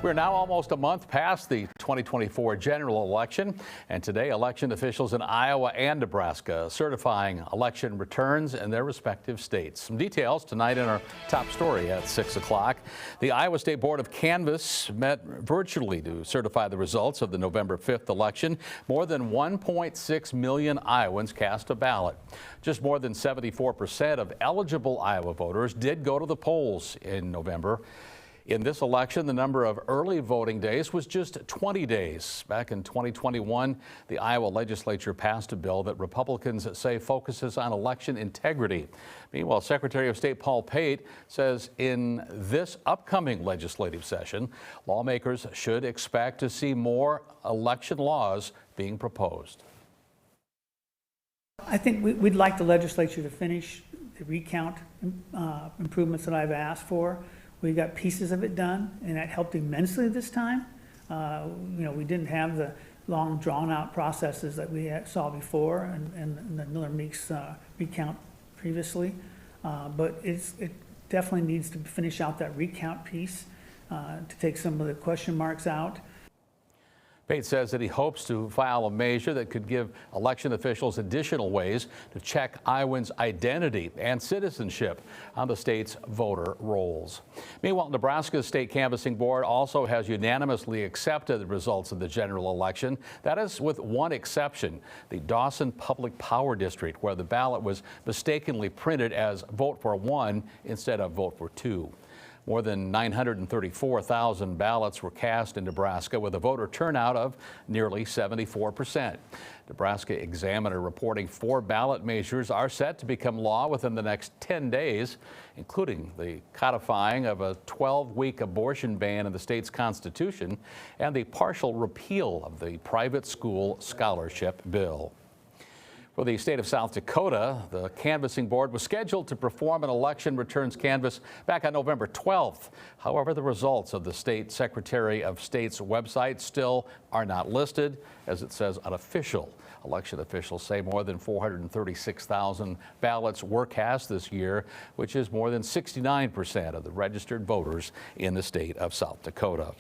We're now almost a month past the 2024 general election, and today election officials in Iowa and Nebraska certifying election returns in their respective states. Some details tonight in our top story at 6 o'clock. The Iowa State Board of Canvass met virtually to certify the results of the November 5th election. More than 1.6 million Iowans cast a ballot. Just more than 74% of eligible Iowa voters did go to the polls in November. In this election, the number of early voting days was just 20 days. Back in 2021, the Iowa legislature passed a bill that Republicans say focuses on election integrity. Meanwhile, Secretary of State Paul Pate says in this upcoming legislative session, lawmakers should expect to see more election laws being proposed. I think we'd like the legislature to finish the recount improvements that I've asked for. We got pieces of it done, and that helped immensely this time. We didn't have the long, drawn-out processes that we saw before and the Miller Meeks recount previously. But it definitely needs to finish out that recount piece to take some of the question marks out. Pate says that he hopes to file a measure that could give election officials additional ways to check Iowans' identity and citizenship on the state's voter rolls. Meanwhile, Nebraska's state canvassing board also has unanimously accepted the results of the general election. That is with one exception, the Dawson Public Power District, where the ballot was mistakenly printed as vote for one instead of vote for two. More than 934,000 ballots were cast in Nebraska with a voter turnout of nearly 74%. Nebraska Examiner reporting 4 ballot measures are set to become law within the next 10 days, including the codifying of a 12-week abortion ban in the state's constitution and the partial repeal of the private school scholarship bill. For the state of South Dakota, the canvassing board was scheduled to perform an election returns canvass back on November 12th. However, the results of the state Secretary of State's website still are not listed, as it says unofficial. Election officials say more than 436,000 ballots were cast this year, which is more than 69% of the registered voters in the state of South Dakota.